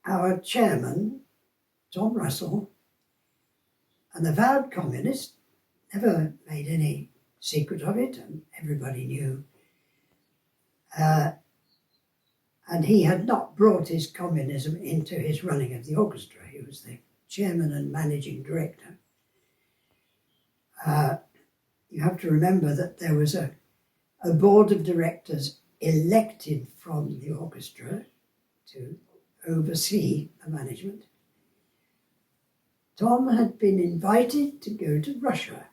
our chairman, Tom Russell, an avowed communist, never made any secret of it, and everybody knew. And he had not brought his communism into his running of the orchestra. He was the chairman and managing director. You have to remember that there was a board of directors elected from the orchestra to oversee the management. Tom had been invited to go to Russia.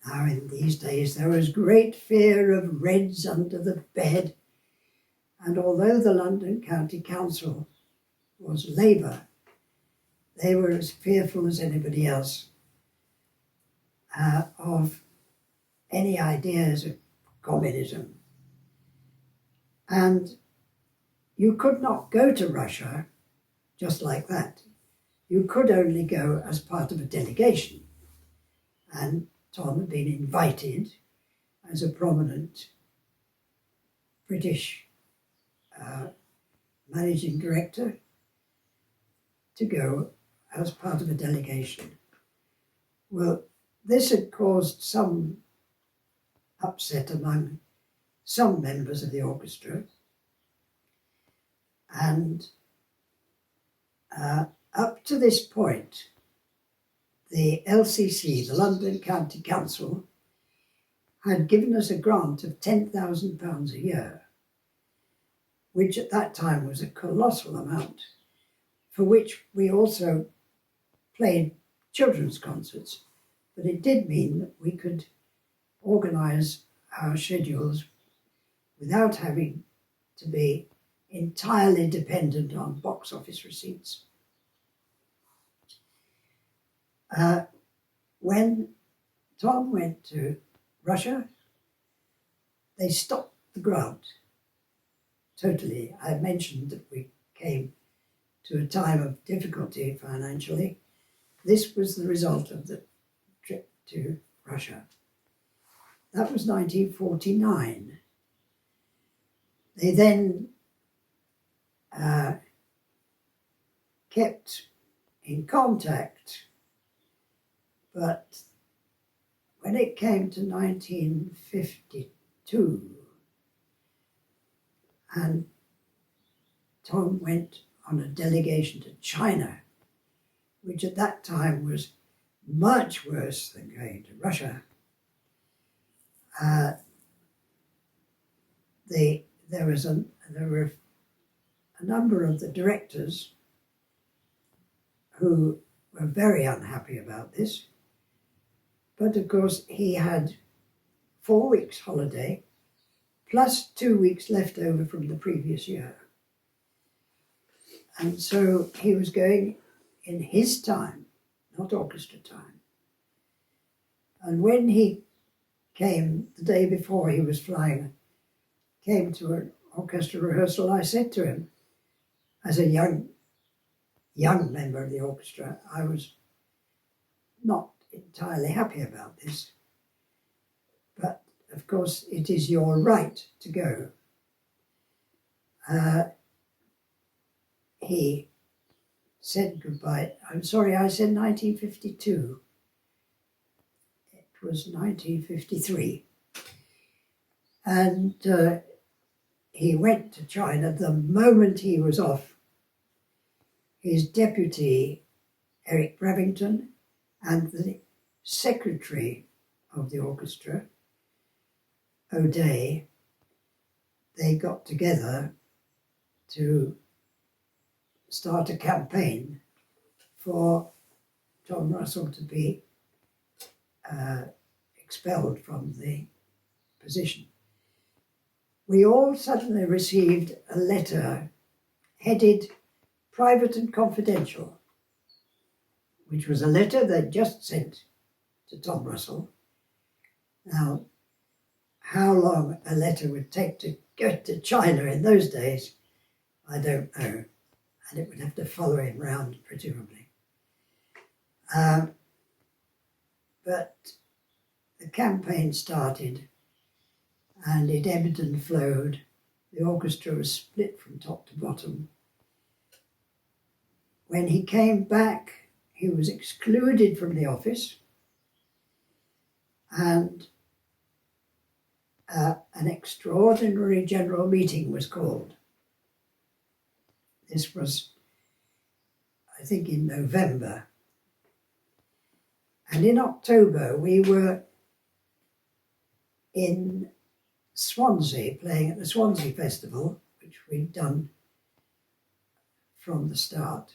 Now, in these days, there was great fear of Reds under the bed, and although the London County Council was Labour, they were as fearful as anybody else of any ideas of communism. And you could not go to Russia just like that. You could only go as part of a delegation. And Tom had been invited as a prominent British managing director to go as part of a delegation. Well, this had caused some upset among some members of the orchestra, and up to this point, the LCC, the London County Council, had given us a grant of £10,000 a year, which at that time was a colossal amount, for which we also played children's concerts. But it did mean that we could organise our schedules without having to be entirely dependent on box office receipts. When Tom went to Russia, they stopped the grant totally. I mentioned that we came to a time of difficulty financially. This was the result of the trip to Russia. That was 1949. They then kept in contact, but when it came to 1952, and Tom went on a delegation to China, which at that time was much worse than going to Russia. There were a number of the directors who were very unhappy about this, but of course he had 4 weeks holiday plus 2 weeks left over from the previous year. And so he was going in his time, not orchestra time. And when he came, the day before he was flying, came to an orchestra rehearsal, I said to him, as a young member of the orchestra, I was not entirely happy about this. But of course, it is your right to go. He said goodbye. I'm sorry, I said 1952. It was 1953. And he went to China. The moment he was off, his deputy, Eric Bravington, and the secretary of the orchestra, O'Day, they got together to start a campaign for Tom Russell to be expelled from the position. We all suddenly received a letter headed Private and Confidential, which was a letter they'd just sent to Tom Russell. Now, how long a letter would take to go to China in those days, I don't know. And it would have to follow him round, presumably. But the campaign started, and it ebbed and flowed. The orchestra was split from top to bottom. When he came back, he was excluded from the office, and an extraordinary general meeting was called. This was, I think, in November. And in October, we were in Swansea, playing at the Swansea Festival, which we'd done from the start.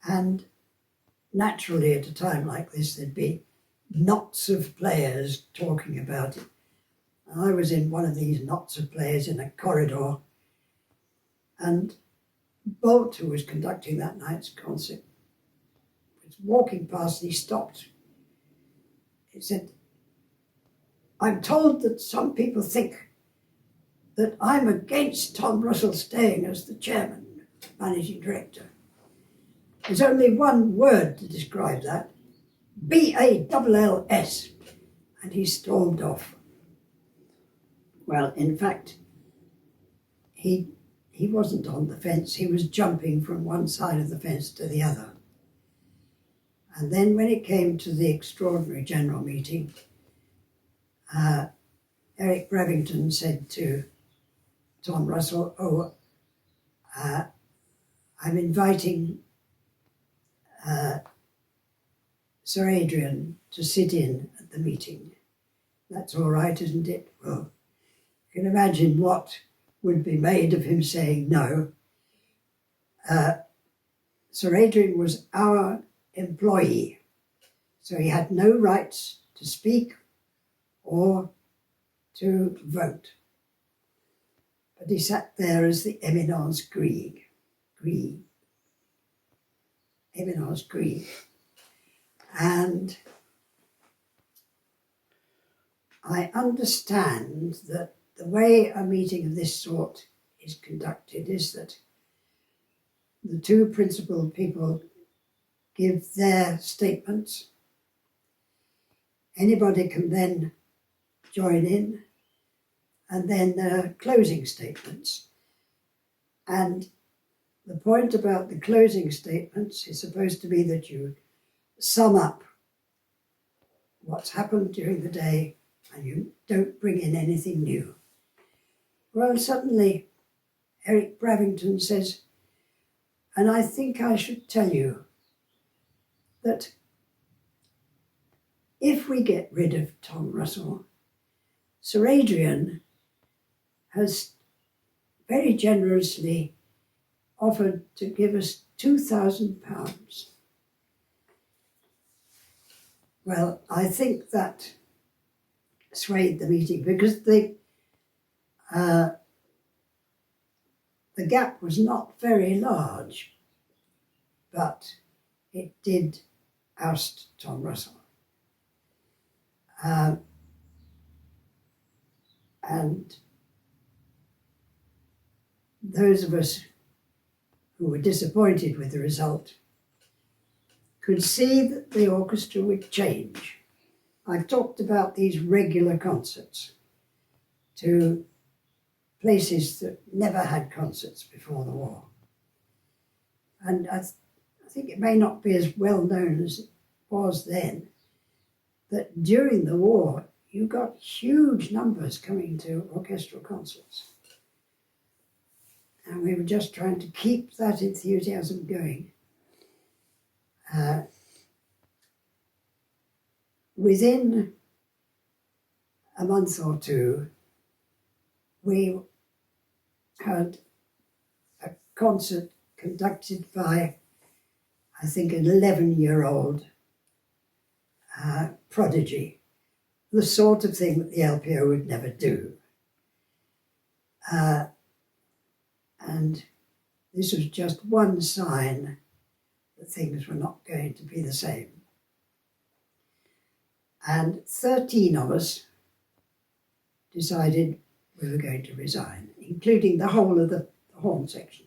And naturally, at a time like this, there'd be knots of players talking about it. I was in one of these knots of players in a corridor, and Bolt, who was conducting that night's concert, was walking past and he stopped. He said, "I'm told that some people think that I'm against Tom Russell staying as the chairman, managing director. There's only one word to describe that, BALLS, and he stormed off. Well, in fact, he wasn't on the fence, he was jumping from one side of the fence to the other. And then when it came to the extraordinary general meeting, Eric Brevington said to Tom Russell, I'm inviting Sir Adrian to sit in at the meeting. That's all right, isn't it? Well, you can imagine what would be made of him saying no. Sir Adrian was our employee, so he had no rights to speak or to vote. But he sat there as the eminence grise. Eminence grise. And I understand that the way a meeting of this sort is conducted is that the two principal people give their statements. Anybody can then join in, and then there are closing statements. And the point about the closing statements is supposed to be that you sum up what's happened during the day and you don't bring in anything new. Well, suddenly Eric Brevington says, and I think I should tell you that if we get rid of Tom Russell, Sir Adrian has very generously offered to give us £2,000. Well, I think that swayed the meeting because the gap was not very large, but it did oust Tom Russell. And those of us who were disappointed with the result could see that the orchestra would change. I've talked about these regular concerts to places that never had concerts before the war. And I think it may not be as well known as it was then, that during the war, you got huge numbers coming to orchestral concerts. And we were just trying to keep that enthusiasm going. Within a month or two, we had a concert conducted by, I think, an 11-year-old prodigy, the sort of thing that the LPO would never do. And this was just one sign that things were not going to be the same. And 13 of us decided we were going to resign, including the whole of the horn section.